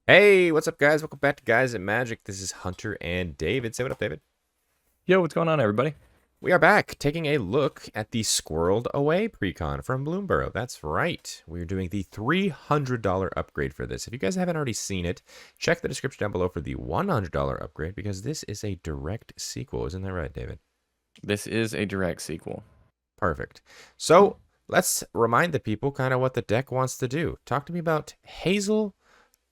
Hey, what's up, guys? Welcome back to Guys and Magic. This is Hunter and David. Say what up, David. Yo, what's going on, everybody? We are back taking a look at the Squirreled Away Precon from Bloomborough. That's right. We're doing the $300 upgrade for this. If you guys haven't already seen it, check the description down below for the $100 upgrade because this is a direct sequel. Isn't that right, David? This is a direct sequel. Perfect. So let's remind the people kind of what the deck wants to do. Talk to me about Hazel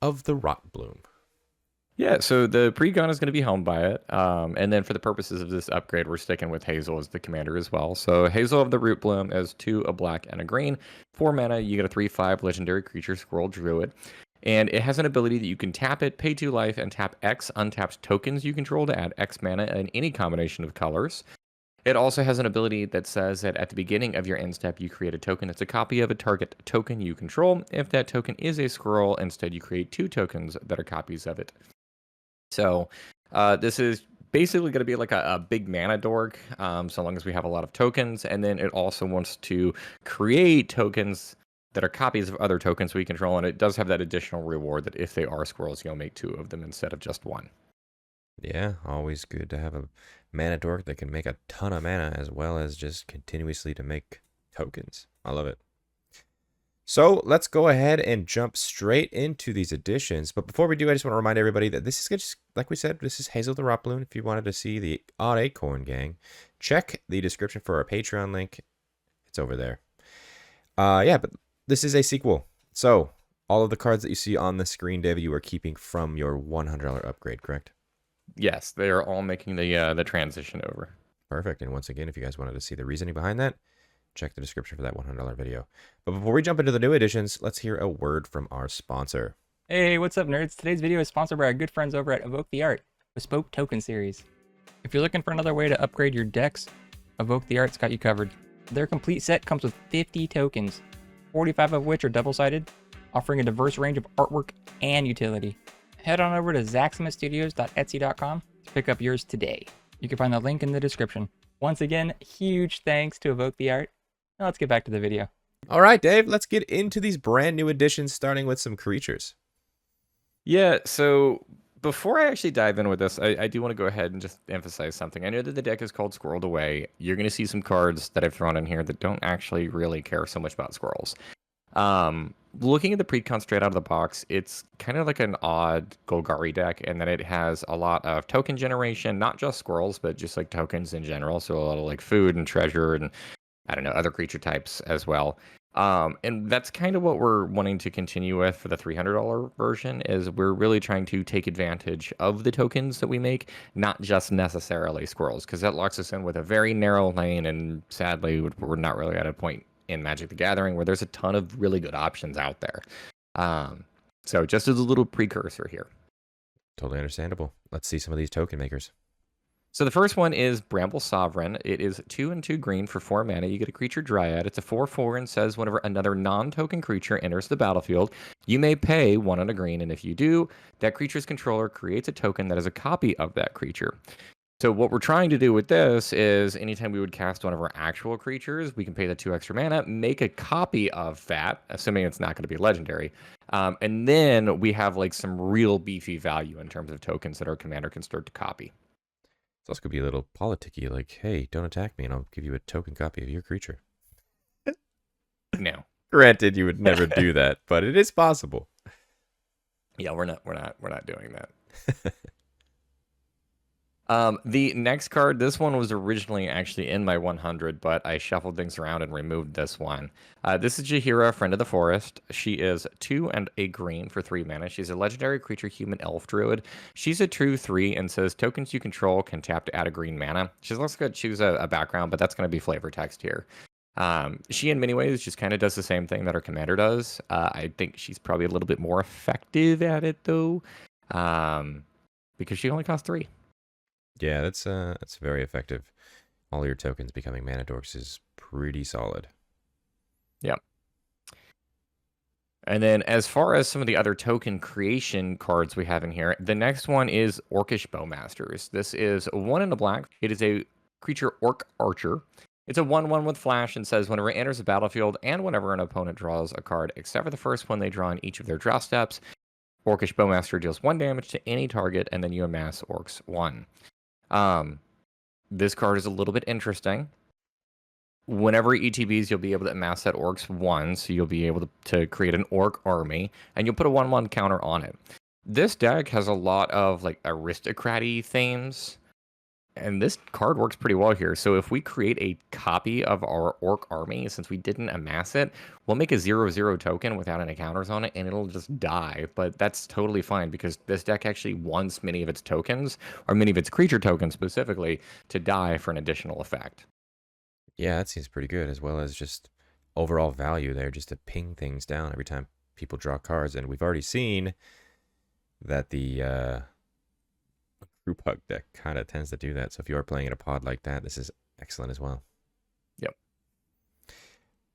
of the Rootbloom. Yeah, so the Precon is going to be helmed by it. And then for the purposes of this upgrade, we're sticking with Hazel as the commander as well. So Hazel of the Rootbloom is 2, a black, and a green. 4 mana, you get a 3/5 legendary creature, Squirrel Druid. And it has an ability that you can tap it, pay 2 life, and tap X untapped tokens you control to add X mana in any combination of colors. It also has an ability that says that at the beginning of your end step, you create a token that's a copy of a target token you control. If that token is a squirrel, instead you create 2 tokens that are copies of it. So this is basically going to be like a big mana dork, so long as we have a lot of tokens. And then it also wants to create tokens that are copies of other tokens we control. And it does have that additional reward that if they are squirrels, you'll make 2 of them instead of just 1. Yeah, always good to have a mana dork that can make a ton of mana as well as just continuously to make tokens. I love it. So let's go ahead and jump straight into these additions. But before we do, I just want to remind everybody that this is just, like we said, this is Hazel the Rootbloom. If you wanted to see the Odd Acorn Gang, check the description for our Patreon link. It's over there. Yeah, but this is a sequel. So all of the cards that you see on the screen, David, you are keeping from your $100 upgrade, correct? Yes, they are all making the transition over. Perfect. And once again, if you guys wanted to see the reasoning behind that, check the description for that $100 video. But before we jump into the new additions, let's hear a word from our sponsor. Hey, what's up, nerds? Today's video is sponsored by our good friends over at Evoke the Art, Bespoke Token Series. If you're looking for another way to upgrade your decks, Evoke the Art's got you covered. Their complete set comes with 50 tokens, 45 of which are double-sided, offering a diverse range of artwork and utility. Head on over to zaxxamastudios.etsy.com to pick up yours today. You can find the link in the description. Once again, huge thanks to Evoke the Art. Now let's get back to the video. All right, Dave, let's get into these brand new additions, starting with some creatures. Yeah, so before I actually dive in with this, I do want to go ahead and just emphasize something. I know that the deck is called Squirreled Away. You're going to see some cards that I've thrown in here that don't actually really care so much about squirrels. Looking at the Precon straight out of the box, it's kind of like an odd Golgari deck in that it has a lot of token generation, not just squirrels, but just like tokens in general. So a lot of like food and treasure and I don't know, other creature types as well. And that's kind of what we're wanting to continue with for the $300 version is we're really trying to take advantage of the tokens that we make, not just necessarily squirrels, because that locks us in with a very narrow lane. And sadly, we're not really at a point in Magic the Gathering where there's a ton of really good options out there. So just as a little precursor here. Totally understandable. Let's see some of these token makers. So the first one is Bramble Sovereign. It is 2 and 2 green for 4 mana. You get a creature Dryad. It's a 4/4 and says whenever another non-token creature enters the battlefield, you may pay 1 and a green. And if you do, that creature's controller creates a token that is a copy of that creature. So what we're trying to do with this is anytime we would cast one of our actual creatures, we can pay the 2 extra mana, make a copy of that, assuming it's not going to be legendary. And then we have like some real beefy value in terms of tokens that our commander can start to copy. It's also could be a little politicky, like, hey, don't attack me and I'll give you a token copy of your creature. No. Granted, you would never do that, but it is possible. Yeah, we're not doing that. The next card, this one was originally actually in my 100, but I shuffled things around and removed this one. This is Jaheira, Friend of the Forest. She is 2 and a green for 3 mana. She's a legendary creature, human elf druid. She's a 2/3 and says tokens you control can tap to add a green mana. She's also going to choose a background, but that's going to be flavor text here. She in many ways just kind of does the same thing that her commander does. I think she's probably a little bit more effective at it though, because she only costs 3. Yeah, that's very effective. All your tokens becoming mana dorks is pretty solid. Yep. And then as far as some of the other token creation cards we have in here, the next one is Orcish Bowmasters. This is 1 and a black. It is a creature Orc Archer. It's a 1/1 with flash and says whenever it enters the battlefield and whenever an opponent draws a card, except for the first one they draw in each of their draw steps, Orcish Bowmaster deals 1 damage to any target, and then you amass Orcs 1. This card is a little bit interesting. Whenever ETBs, you'll be able to amass that Orcs 1, so you'll be able to create an Orc army, and you'll put a 1/1 counter on it. This deck has a lot of like aristocrat-y themes, and this card works pretty well here. So if we create a copy of our Orc army, since we didn't amass it, we'll make a 0/0 token without any counters on it, and it'll just die. But that's totally fine because this deck actually wants many of its tokens, or many of its creature tokens specifically, to die for an additional effect. Yeah, that seems pretty good, as well as just overall value there, just to ping things down every time people draw cards. And we've already seen that the group hug deck kind of tends to do that. So if you are playing in a pod like that, this is excellent as well. Yep.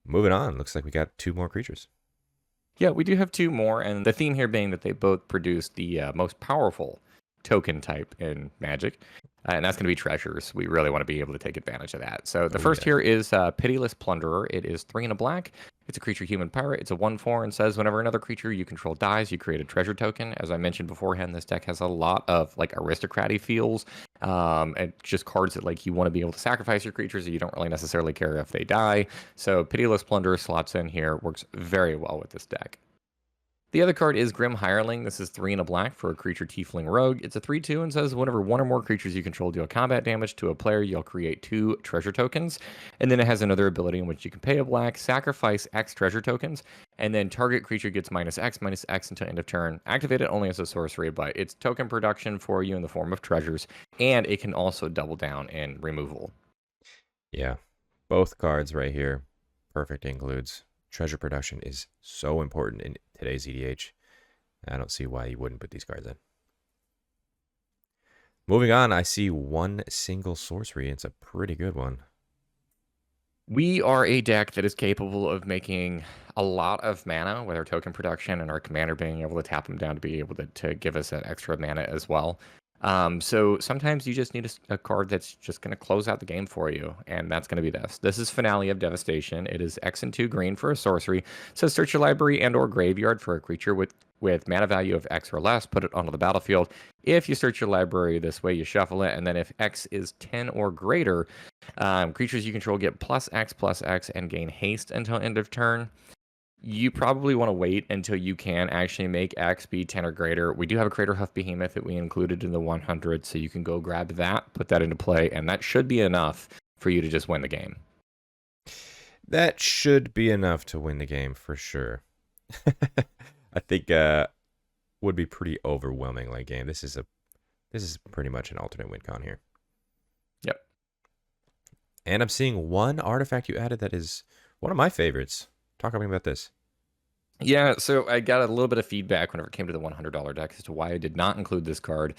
Moving on, looks like we got 2 more creatures. Yeah, we do have 2 more, and the theme here being that they both produce the most powerful token type in Magic, and that's going to be treasures. We really want to be able to take advantage of that. So the first here is Pitiless Plunderer. It is 3 and a black. It's a creature human pirate. It's a 1/4 and says whenever another creature you control dies, you create a treasure token. As I mentioned beforehand, this deck has a lot of like aristocrat-y feels, and just cards that like you want to be able to sacrifice your creatures, and you don't really necessarily care if they die. So Pitiless Plunderer slots in here, works very well with this deck. The other card is Grim Hireling. This is 3 and a black for a creature Tiefling Rogue. It's a 3/2 and says whenever 1 or more creatures you control deal combat damage to a player, you'll create 2 treasure tokens. And then it has another ability in which you can pay a black, sacrifice X treasure tokens, and then target creature gets -X until end of turn. Activate it only as a sorcery, but it's token production for you in the form of treasures, and it can also double down in removal. Yeah, both cards right here, perfect includes. Treasure production is so important in today's EDH. I don't see why you wouldn't put these cards in. Moving on, I see 1 single sorcery. It's a pretty good one. We are a deck that is capable of making a lot of mana with our token production and our commander being able to tap them down to be able to give us that extra mana as well. So sometimes you just need a card that's just going to close out the game for you, and that's going to be this. This is Finale of Devastation. It is X and 2 green for a sorcery. It says search your library and or graveyard for a creature with mana value of X or less. Put it onto the battlefield. If you search your library this way, you shuffle it, and then if X is 10 or greater, creatures you control get +X and gain haste until end of turn. You probably want to wait until you can actually make X be 10 or greater. We do have a Craterhoof Behemoth that we included in the 100, so you can go grab that, put that into play, and that should be enough for you to just win the game. That should be enough to win the game for sure. I think would be pretty overwhelming late game. This is pretty much an alternate win con here. Yep. And I'm seeing 1 artifact you added that is one of my favorites. Talk to me about this. Yeah, so I got a little bit of feedback whenever it came to the $100 deck as to why I did not include this card.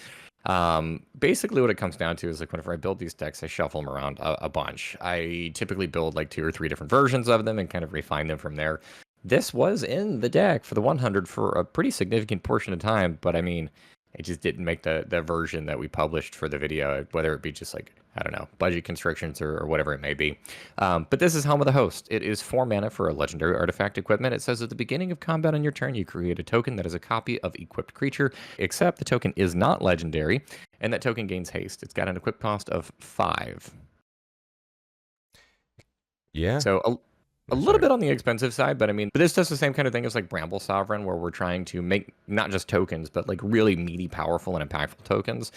Basically, what it comes down to is like whenever I build these decks, I shuffle them around a bunch. I typically build like 2 or 3 different versions of them and kind of refine them from there. This was in the deck for the 100 for a pretty significant portion of time, but I mean, it just didn't make the version that we published for the video, whether it be just like, I don't know, budget constrictions or whatever it may be. But this is Helm of the Host. It is 4 mana for a legendary artifact equipment. It says at the beginning of combat on your turn, you create a token that is a copy of equipped creature, except the token is not legendary, and that token gains haste. It's got an equip cost of 5. Yeah. So a little bit on the expensive side, but I mean, this does the same kind of thing as like Bramble Sovereign, where we're trying to make not just tokens, but like really meaty, powerful, and impactful tokens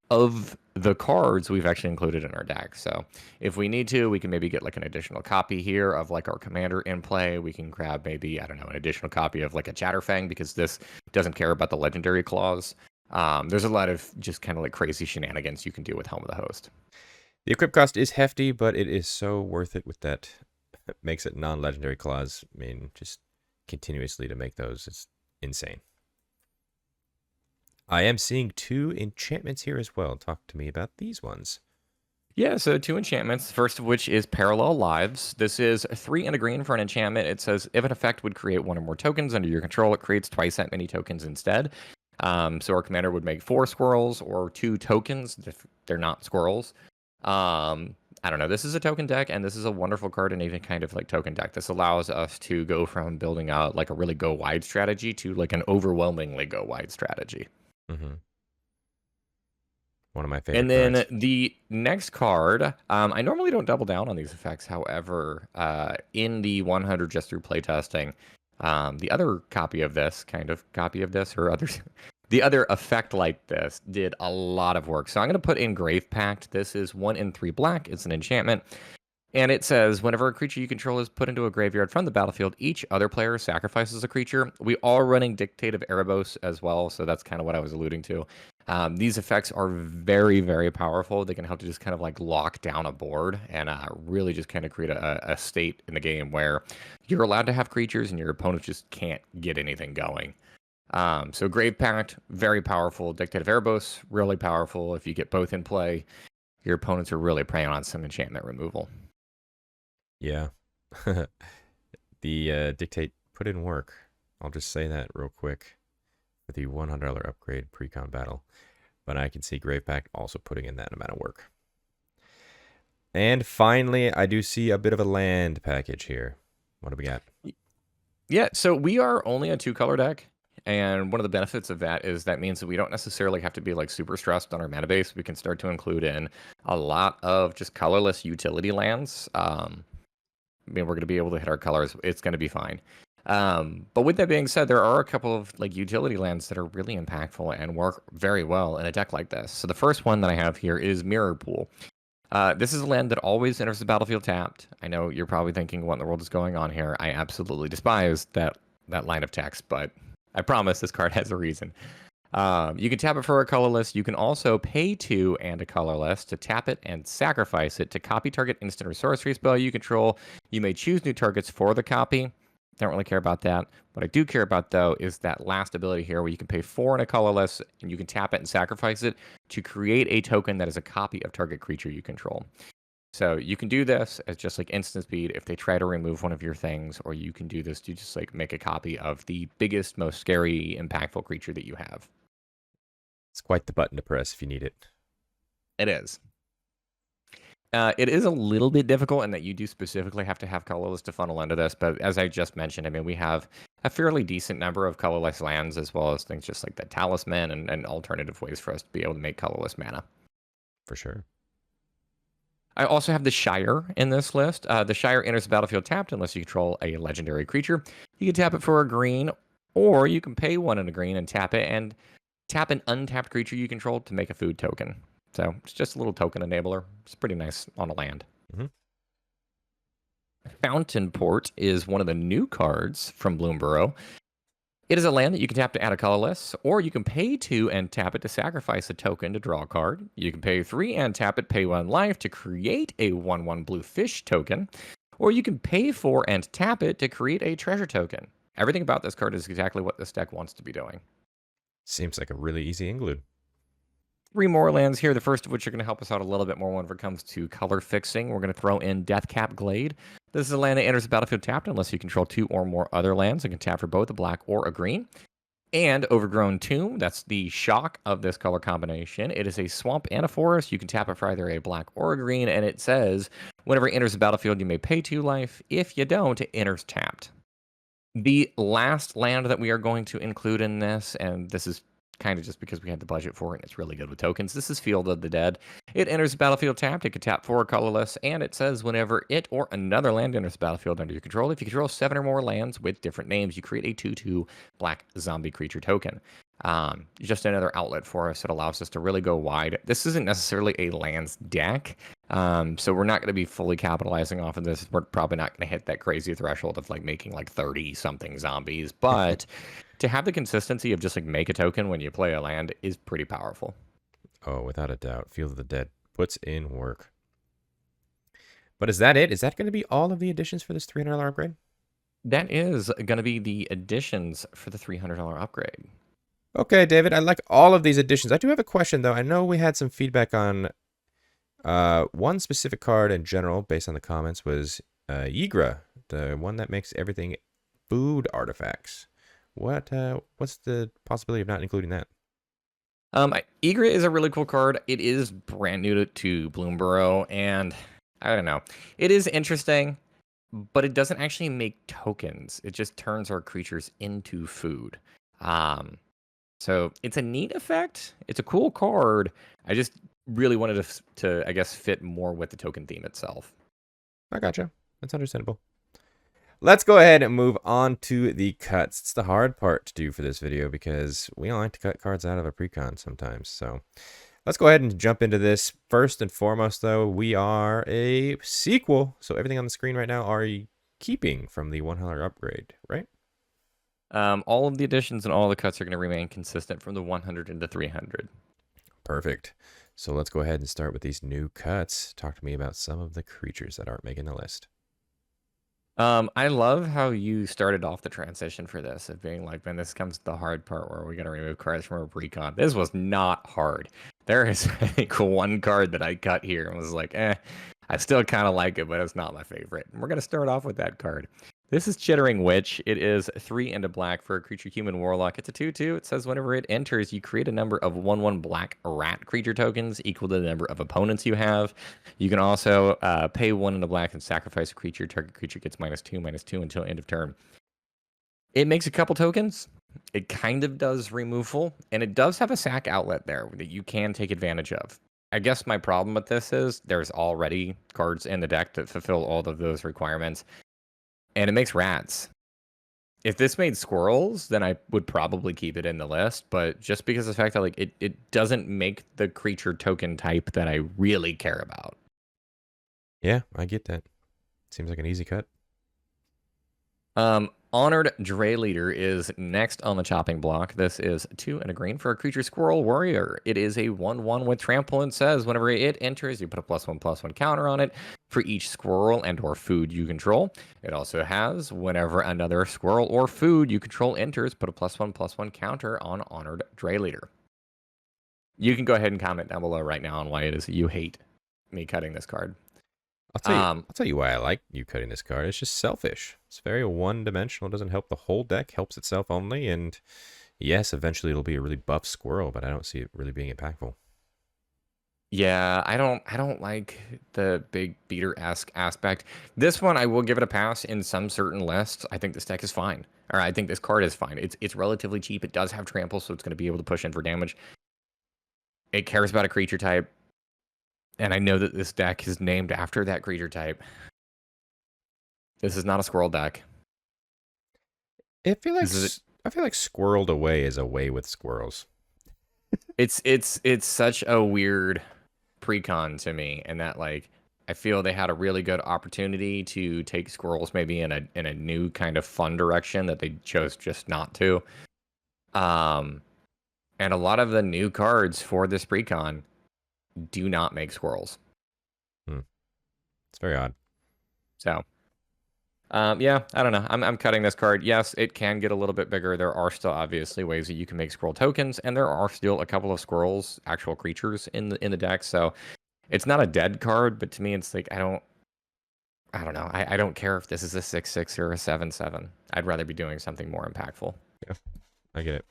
of the cards we've actually included in our deck. So if we need to, we can maybe get like an additional copy here of like our commander in play. We can grab maybe, I don't know, an additional copy of like a Chatterfang because this doesn't care about the legendary clause. There's a lot of just kind of like crazy shenanigans you can do with Helm of the Host. The equip cost is hefty, but it is so worth it with that. It makes it non-legendary clause. I mean, just continuously to make those, it's insane. I am seeing 2 enchantments here as well. Talk to me about these ones. Yeah, so 2 enchantments, first of which is Parallel Lives. This is 3 and a green for an enchantment. It says if an effect would create 1 or more tokens under your control, it creates twice that many tokens instead. So our commander would make 4 squirrels or 2 tokens if they're not squirrels. I don't know. This is a token deck, and this is a wonderful card in any kind of like token deck. This allows us to go from building out like a really go wide strategy to like an overwhelmingly go wide strategy. Mm-hmm. One of my favorite And then cards. the next card, I normally don't double down on these effects. However, in the 100 just through playtesting, the other copy of this, kind of copy of this, or others, the other effect like this did a lot of work. So I'm going to put in Grave Pact. This is 1 in 3 black. It's an enchantment. And it says, whenever a creature you control is put into a graveyard from the battlefield, each other player sacrifices a creature. We are running Dictate of Erebos as well, so that's kind of what I was alluding to. These effects are very, very powerful. They can help to just kind of like lock down a board and really just kind of create a state in the game where you're allowed to have creatures and your opponent just can't get anything going. So Grave Pact, very powerful. Dictate of Erebos, really powerful. If you get both in play, your opponents are really preying on some enchantment removal. Yeah. The Dictate put in work. I'll just say that real quick for the $100 upgrade Precon battle. But I can see Grave Pact also putting in that amount of work. And finally, I do see a bit of a land package here. What do we got? Yeah, so we are only a 2-color deck. And one of the benefits of that is that means that we don't necessarily have to be like super stressed on our mana base. We can start to include in a lot of just colorless utility lands. I mean, we're going to be able to hit our colors. It's going to be fine. But with that being said, there are a couple of like utility lands that are really impactful and work very well in a deck like this. So the first one that I have here is Mirror Pool. This is a land that always enters the battlefield tapped. I know you're probably thinking, what in the world is going on here? I absolutely despise that line of text, but I promise this card has a reason. You can tap it for a colorless. You can also pay 2 and a colorless to tap it and sacrifice it to copy target instant or sorcery spell you control. You may choose new targets for the copy. Don't really care about that. What I do care about, though, is that last ability here where you can pay 4 and a colorless, and you can tap it and sacrifice it to create a token that is a copy of target creature you control. So you can do this as just like instant speed if they try to remove one of your things, or you can do this to just like make a copy of the biggest, most scary, impactful creature that you have. It's quite the button to press if you need it. It is. It is a little bit difficult in that you do specifically have to have colorless to funnel into this, but as I just mentioned, I mean, we have a fairly decent number of colorless lands, as well as things just like the talisman and alternative ways for us to be able to make colorless mana. For sure. I also have the Shire in this list. The Shire enters the battlefield tapped unless you control a legendary creature. You can tap it for a green, or you can pay 1 and a green and tap it, and tap an untapped creature you control to make a food token. So it's just a little token enabler. It's pretty nice on a land. Mm-hmm. Fountain Port is one of the new cards from Bloomburrow. It is a land that you can tap to add a colorless, or you can pay 2 and tap it to sacrifice a token to draw a card. You can pay 3 and tap it, pay 1 life to create a 1/1 blue fish token, or you can pay 4 and tap it to create a treasure token. Everything about this card is exactly what this deck wants to be doing. Seems like a really easy include. 3 more lands here, the first of which are going to help us out a little bit more when it comes to color fixing. We're going to throw in Deathcap Glade. This is a land that enters the battlefield tapped unless you control 2 or more other lands. You can tap for both a black or a green. And Overgrown Tomb, that's the shock of this color combination. It is a swamp and a forest. You can tap it for either a black or a green, and it says, whenever it enters the battlefield, you may pay 2 life. If you don't, it enters tapped. The last land that we are going to include in this, and this is kind of just because we had the budget for it and it's really good with tokens. This is Field of the Dead. It enters the battlefield tapped. It can tap 4 colorless, and it says whenever it or another land enters the battlefield under your control, if you control 7 or more lands with different names, you create a 2/2 black zombie creature token. Just another outlet for us that allows us to really go wide. This isn't necessarily a lands deck, so we're not going to be fully capitalizing off of this. We're probably not going to hit that crazy threshold of like making like 30 something zombies, but to have the consistency of just like make a token when you play a land is pretty powerful. Oh, without a doubt. Field of the Dead puts in work. But is that it? Is that going to be all of the additions for this $300 upgrade? That is going to be the additions for the $300 upgrade. Okay, David, I like all of these additions. I do have a question, though. I know we had some feedback on one specific card in general, based on the comments, was Yigra, the one that makes everything food artifacts. What's the possibility of not including that? Egret is a really cool card. It is brand new to Bloomborough, and I don't know. It is interesting, but it doesn't actually make tokens. It just turns our creatures into food. Um, so it's a neat effect. It's a cool card. I just really wanted to I guess, fit more with the token theme itself. I gotcha. That's understandable. Let's go ahead and move on to the cuts. It's the hard part to do for this video because we don't like to cut cards out of a precon sometimes. So let's go ahead and jump into this. First and foremost, though, we are a sequel. So everything on the screen right now are keeping from the $100 upgrade, right? All of the additions and all the cuts are going to remain consistent from the 100 and the 300. Perfect. So let's go ahead and start with these new cuts. Talk to me about some of the creatures that aren't making the list. I love how you started off the transition for this of being like, man, this comes to the hard part where we're going to remove cards from our precon. This was not hard. There is, I think, one card that I cut here and was like, I still kind of like it, but it's not my favorite. And we're going to start off with that card. This is Chittering Witch. It is 3 and a black for a creature human warlock. It's a 2/2. It says whenever it enters, you create a number of 1/1 black rat creature tokens equal to the number of opponents you have. You can also pay 1 and a black and sacrifice a creature. Target creature gets -2/-2 until end of turn. It makes a couple tokens. It kind of does removal, and it does have a sack outlet there that you can take advantage of. I guess my problem with this is there's already cards in the deck that fulfill all of those requirements. And it makes rats. If this made squirrels, then I would probably keep it in the list. But just because of the fact that like it doesn't make the creature token type that I really care about. Yeah, I get that. Seems like an easy cut. Honored Dray Leader is next on the chopping block. This is 2 and a green for a creature squirrel warrior. It is a 1/1 with trample and says whenever it enters, you put a +1/+1 counter on it for each squirrel and or food you control. It also has whenever another squirrel or food you control enters, put a +1/+1 counter on Honored Dray Leader. You can go ahead and comment down below right now on why it is you hate me cutting this card. I'll tell you why I like you cutting this card. It's just selfish. It's very one-dimensional. It doesn't help the whole deck. Helps itself only. And yes, eventually it'll be a really buff squirrel, but I don't see it really being impactful. Yeah, I don't like the big beater-esque aspect. This one I will give it a pass in some certain lists. I think this deck is fine. Or I think this card is fine. It's relatively cheap. It does have trample, so it's going to be able to push in for damage. It cares about a creature type. And I know that this deck is named after that creature type. This is not a squirrel deck. I feel like Squirreled Away is away with squirrels. It's such a weird precon to me, and that like I feel they had a really good opportunity to take squirrels maybe in a new kind of fun direction that they chose just not to. And a lot of the new cards for this precon do not make squirrels. It's very odd. So, yeah, I don't know. I'm cutting this card. Yes, it can get a little bit bigger. There are still obviously ways that you can make squirrel tokens, and there are still a couple of squirrels, actual creatures in the deck. So, it's not a dead card, but to me, it's like I don't know. I don't care if this is a 6/6 or a 7/7. I'd rather be doing something more impactful. Yeah, I get it.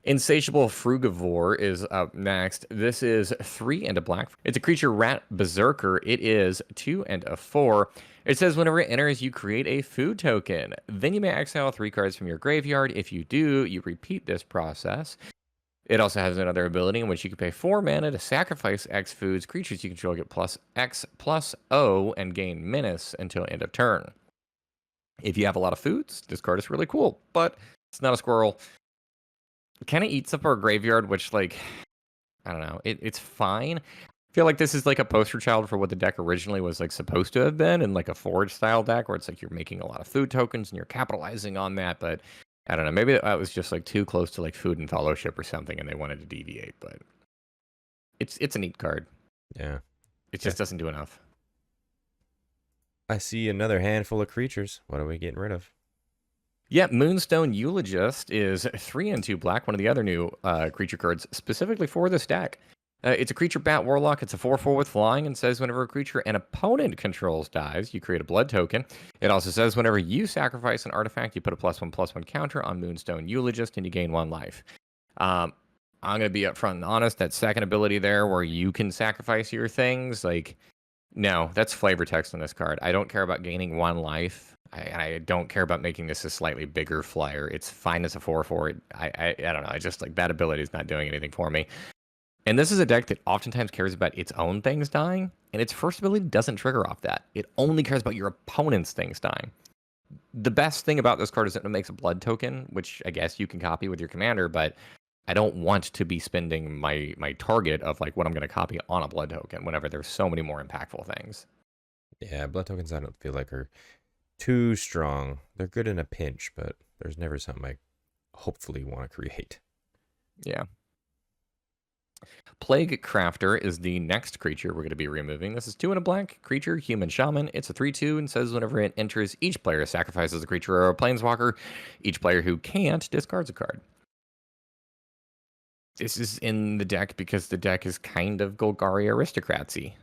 Insatiable Frugivore is up next. This is 3 and a black. It's a creature rat berserker. It is 2 and a 4. It says whenever it enters, you create a food token. Then you may exile 3 cards from your graveyard. If you do, you repeat this process. It also has another ability in which you can pay 4 mana to sacrifice X foods. Creatures you control get +X/+O and gain menace until end of turn. If you have a lot of foods, this card is really cool, but it's not a squirrel. It kind of eats up our graveyard, which, like, I don't know. It's fine. I feel like this is like a poster child for what the deck originally was like supposed to have been in like a forge style deck where it's like you're making a lot of food tokens and you're capitalizing on that. But I don't know. Maybe that was just like too close to like Food and Fellowship or something and they wanted to deviate. But it's a neat card. Yeah. It just doesn't do enough. I see another handful of creatures. What are we getting rid of? Yeah, Moonstone Eulogist is 3 and 2 black, one of the other new creature cards specifically for this deck. It's a creature bat warlock. It's a 4/4 with flying and says whenever a creature an opponent controls dies, you create a blood token. It also says whenever you sacrifice an artifact, you put a +1/+1 counter on Moonstone Eulogist and you gain 1 life. I'm I'm gonna be upfront and honest. That second ability there, where you can sacrifice your things, like no, that's flavor text on this card. I don't care about gaining 1 life. I don't care about making this a slightly bigger flyer. It's fine as a 4/4. I don't know. I just like that ability is not doing anything for me. And this is a deck that oftentimes cares about its own things dying, and its first ability doesn't trigger off that. It only cares about your opponent's things dying. The best thing about this card is that it makes a blood token, which I guess you can copy with your commander, but I don't want to be spending my target of like what I'm going to copy on a blood token whenever there's so many more impactful things. Yeah, blood tokens I don't feel like are too strong. They're good in a pinch, but there's never something I hopefully want to create. Yeah. Plague Crafter is the next creature we're going to be removing. This is 2 and a black creature, human shaman. It's a 3/2 and says whenever it enters, each player sacrifices a creature or a planeswalker. Each player who can't discards a card. This is in the deck because the deck is kind of Golgari aristocracy.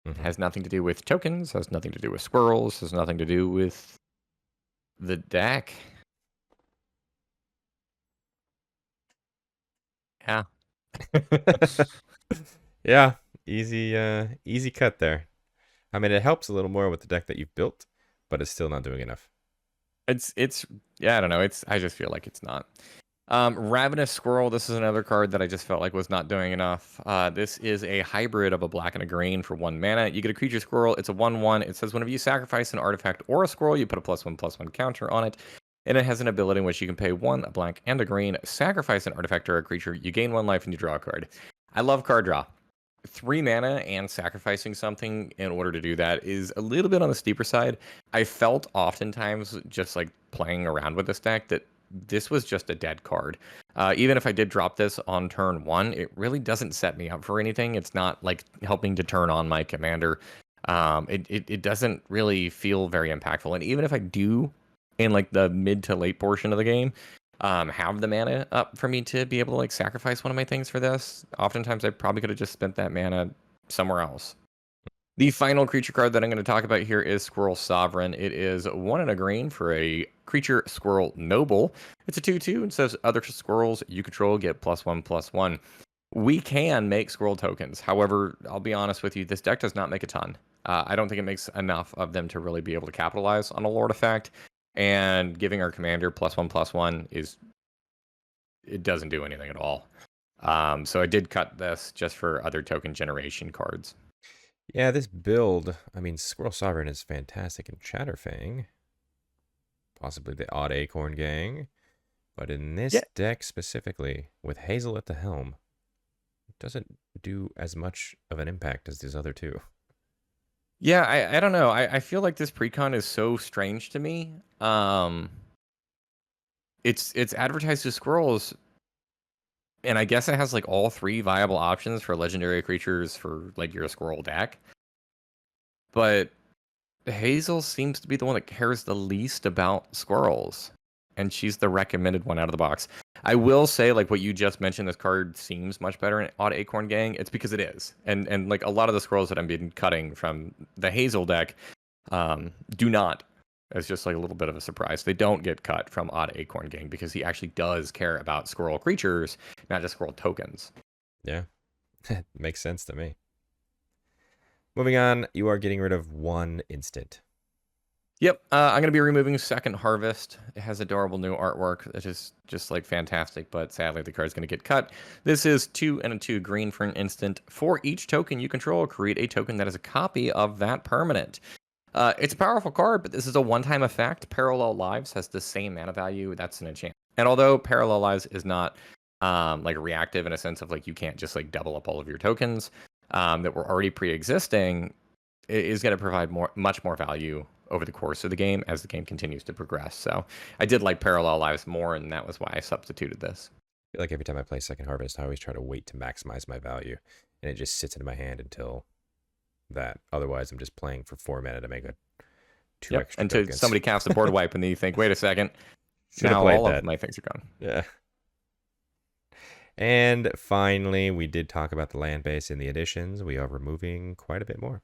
Mm-hmm. Has nothing to do with tokens, has nothing to do with squirrels, has nothing to do with the deck. Yeah. Yeah, easy cut there. I mean, it helps a little more with the deck that you've built, but it's still not doing enough. It's yeah, I don't know. I just feel like it's not. Ravenous Squirrel, this is another card that I just felt like was not doing enough. This is a hybrid of a black and a green for 1 mana. You get a creature squirrel, it's a 1/1. It says whenever you sacrifice an artifact or a squirrel, you put a +1/+1 counter on it. And it has an ability in which you can pay 1, a black and a green, sacrifice an artifact or a creature, you gain 1 life and you draw a card. I love card draw. 3 mana and sacrificing something in order to do that is a little bit on the steeper side. I felt oftentimes just like playing around with this deck that this was just a dead card. Even if I did drop this on turn 1, it really doesn't set me up for anything. It's not like helping to turn on my commander. It doesn't really feel very impactful. And even if I do, in like the mid to late portion of the game, have the mana up for me to be able to like sacrifice one of my things for this, oftentimes I probably could have just spent that mana somewhere else. The final creature card that I'm going to talk about here is Squirrel Sovereign. It is 1 and a green for a creature Squirrel Noble. It's a 2/2 and says other squirrels you control get +1/+1. We can make squirrel tokens. However, I'll be honest with you, this deck does not make a ton. I don't think it makes enough of them to really be able to capitalize on a Lord effect. And giving our commander +1/+1 it doesn't do anything at all. So I did cut this just for other token generation cards. Yeah, this build, I mean, Squirrel Sovereign is fantastic in Chatterfang. Possibly the Odd Acorn Gang. But in this deck specifically, with Hazel at the helm, it doesn't do as much of an impact as these other two. Yeah, I don't know. I feel like this Precon is so strange to me. It's advertised as squirrels, and I guess it has like all 3 viable options for legendary creatures for like your squirrel deck. But Hazel seems to be the one that cares the least about squirrels, and she's the recommended one out of the box. I will say, like what you just mentioned, this card seems much better in Odd Acorn Gang. It's because it is, and like a lot of the squirrels that I've been cutting from the Hazel deck do not. It's just like a little bit of a surprise. They don't get cut from Odd Acorn Gang because he actually does care about squirrel creatures, not just squirrel tokens. Yeah, makes sense to me. Moving on, you are getting rid of 1 instant. Yep, I'm going to be removing Second Harvest. It has adorable new artwork. It is just like fantastic, but sadly the card's going to get cut. This is 2 and a 2 green for an instant. For each token you control, create a token that is a copy of that permanent. It's a powerful card, but this is a one-time effect. Parallel Lives has the same mana value. That's an enchantment. And although Parallel Lives is not like reactive in a sense of like you can't just like double up all of your tokens that were already pre-existing, it is going to provide much more value over the course of the game as the game continues to progress. So I did like Parallel Lives more, and that was why I substituted this. I feel like every time I play Second Harvest, I always try to wait to maximize my value, and it just sits in my hand until that. Otherwise, I'm just playing for 4 mana to make a 2 extra until tokens. somebody casts a board wipe, and then you think, wait a second, Should've now played all that. of my things are gone. Yeah. And finally, we did talk about the land base in the additions. We are removing quite a bit more.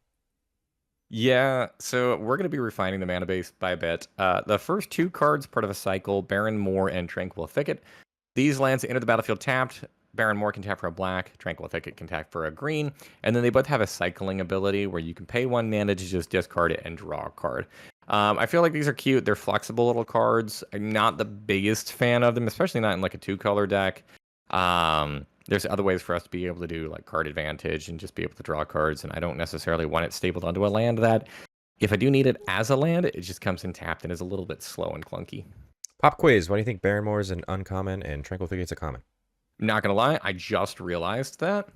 Yeah, so we're going to be refining the mana base by a bit. The first 2 cards, part of a cycle, Barren Moor and Tranquil Thicket. These lands enter the battlefield tapped. Barren can tap for a black, Tranquil Thicket can tap for a green, and then they both have a cycling ability where you can pay 1 mana to just discard it and draw a card. I feel like these are cute. They're flexible little cards. I'm not the biggest fan of them, especially not in like a 2-color deck. There's other ways for us to be able to do like card advantage and just be able to draw cards, and I don't necessarily want it stapled onto a land that, if I do need it as a land, it just comes in tapped and is a little bit slow and clunky. Pop quiz. Why do you think Barrenmore is an uncommon and Tranquil Thicket's a common? Not gonna lie, I just realized that.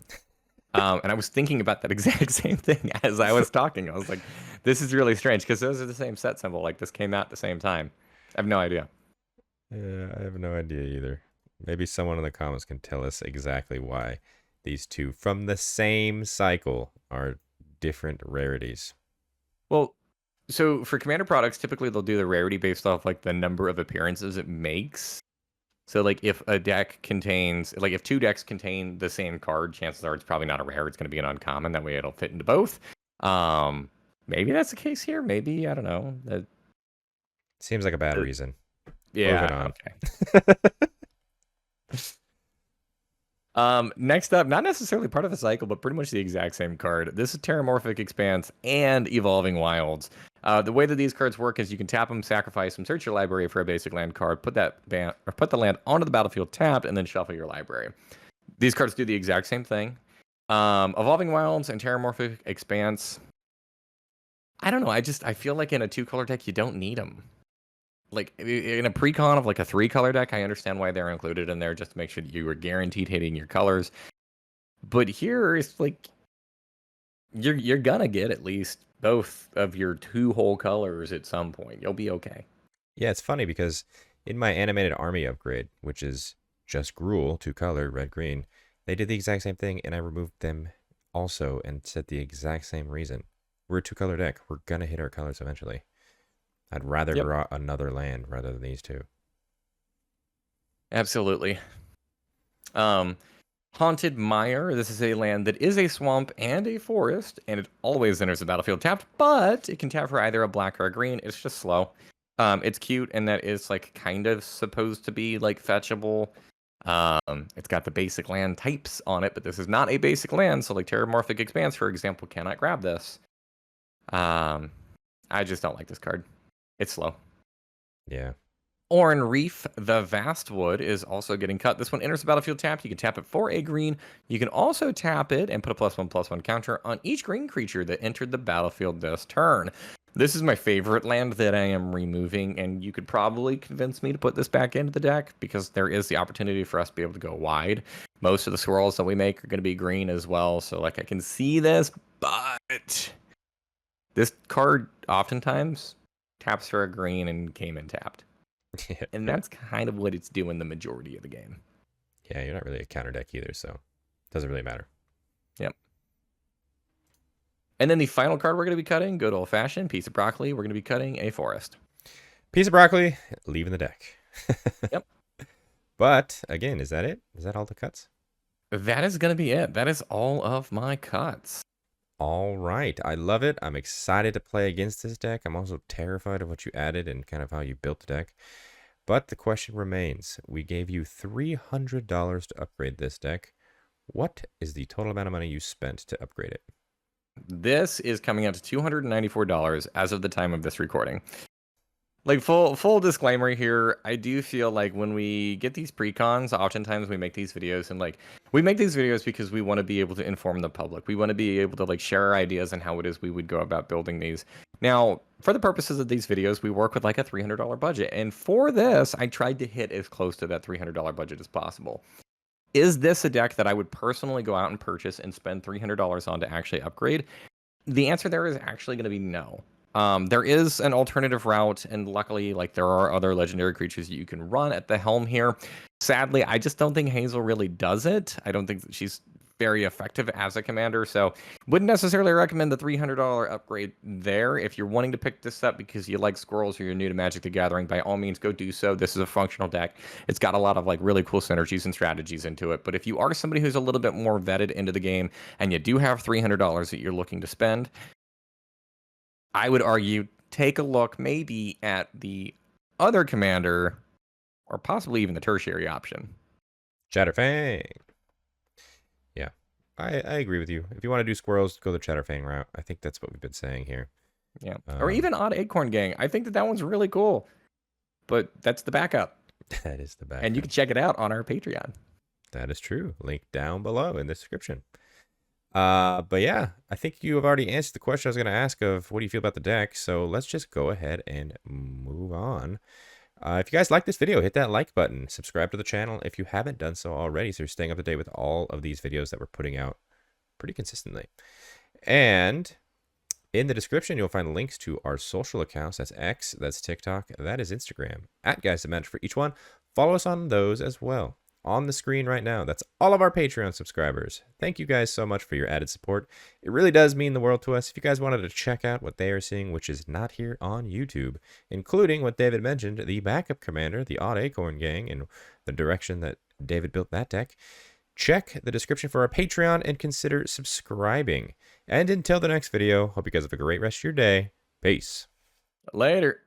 And I was thinking about that exact same thing as I was talking. I was like, this is really strange because those are the same set symbol. Like this came out at the same time. I have no idea. Yeah, I have no idea either. Maybe someone in the comments can tell us exactly why these two from the same cycle are different rarities. Well, so for Commander products, typically they'll do the rarity based off like the number of appearances it makes. So like if a deck contains, like if 2 decks contain the same card, chances are it's probably not a rare. It's going to be an uncommon. That way it'll fit into both. Maybe that's the case here. Maybe, I don't know. Seems like a bad reason. Yeah. Moving on. Okay. Next up, not necessarily part of the cycle, but pretty much the exact same card. This is Terramorphic Expanse and Evolving Wilds. The way that these cards work is you can tap them, sacrifice them, search your library for a basic land card, put the land onto the battlefield tapped, and then shuffle your library. These cards do the exact same thing. Evolving Wilds and Terramorphic Expanse, I don't know. I feel like in a 2-color deck you don't need them. Like in a Precon of like a 3-color deck, I understand why they're included in there, just to make sure that you are guaranteed hitting your colors. But here it's like you're gonna get at least both of your 2 whole colors at some point. You'll be okay. Yeah, it's funny because in my animated army upgrade, which is just Gruul, 2-color, red, green, they did the exact same thing, and I removed them also and said the exact same reason. We're a 2-color deck. We're gonna hit our colors eventually. I'd rather draw another land rather than these 2. Absolutely. Haunted Mire. This is a land that is a swamp and a forest, and it always enters the battlefield tapped, but it can tap for either a black or a green. It's just slow. It's cute, and that is like kind of supposed to be like fetchable. It's got the basic land types on it, but this is not a basic land, so like Terramorphic Expanse, for example, cannot grab this. I just don't like this card. It's slow. Yeah. Oran Reef, the Vastwood, is also getting cut. This one enters the battlefield tapped. You can tap it for a green. You can also tap it and put a +1/+1 counter on each green creature that entered the battlefield this turn. This is my favorite land that I am removing, and you could probably convince me to put this back into the deck because there is the opportunity for us to be able to go wide. Most of the swirls that we make are going to be green as well, so like I can see this, but this card oftentimes taps for a green and came in tapped. Yeah. And that's kind of what it's doing the majority of the game. Yeah, you're not really a counter deck either, so it doesn't really matter. Yep. And then the final card we're going to be cutting, good old fashioned piece of broccoli. We're going to be cutting a forest. Piece of broccoli, leaving the deck. Yep. But again, is that it? Is that all the cuts? That is going to be it. That is all of my cuts. All right. I love it. I'm excited to play against this deck. I'm also terrified of what you added and kind of how you built the deck. But the question remains. We gave you $300 to upgrade this deck. What is the total amount of money you spent to upgrade it? This is coming out to $294 as of the time of this recording. Like full disclaimer here, I do feel like when we get these precons, oftentimes we make these videos and like we make these videos because we want to be able to inform the public. We want to be able to like share our ideas on how it is we would go about building these. Now, for the purposes of these videos, we work with like a $300 budget. And for this, I tried to hit as close to that $300 budget as possible. Is this a deck that I would personally go out and purchase and spend $300 on to actually upgrade? The answer there is actually going to be no. There is an alternative route, and luckily, like there are other legendary creatures that you can run at the helm here. Sadly, I just don't think Hazel really does it. I don't think that she's very effective as a commander, so wouldn't necessarily recommend the $300 upgrade there. If you're wanting to pick this up because you like squirrels or you're new to Magic the Gathering, by all means, go do so. This is a functional deck. It's got a lot of like really cool synergies and strategies into it. But if you are somebody who's a little bit more vetted into the game and you do have $300 that you're looking to spend, I would argue take a look maybe at the other commander or possibly even the tertiary option. Chatterfang. I agree with you. If you want to do squirrels, go the Chatterfang route. I think that's what we've been saying here. Yeah. Or even Odd Acorn Gang. I think that one's really cool. But that's the backup. That is the backup. And you can check it out on our Patreon. That is true. Link down below in the description. But yeah, I think you have already answered the question I was going to ask of what do you feel about the deck. So let's just go ahead and move on. If you guys like this video, hit that like button. Subscribe to the channel if you haven't done so already, so you're staying up to date with all of these videos that we're putting out pretty consistently. And in the description, you'll find links to our social accounts. That's X, that's TikTok, that is Instagram. @GuysThatMatter for each one. Follow us on those as well. On the screen right now, that's all of our Patreon subscribers. Thank you guys so much for your added support. It really does mean the world to us. If you guys wanted to check out what they are seeing, which is not here on YouTube, including what David mentioned, the backup commander, the Odd Acorn Gang, and the direction that David built that deck, check the description for our Patreon and consider subscribing. And until the next video, hope you guys have a great rest of your day. Peace. Later.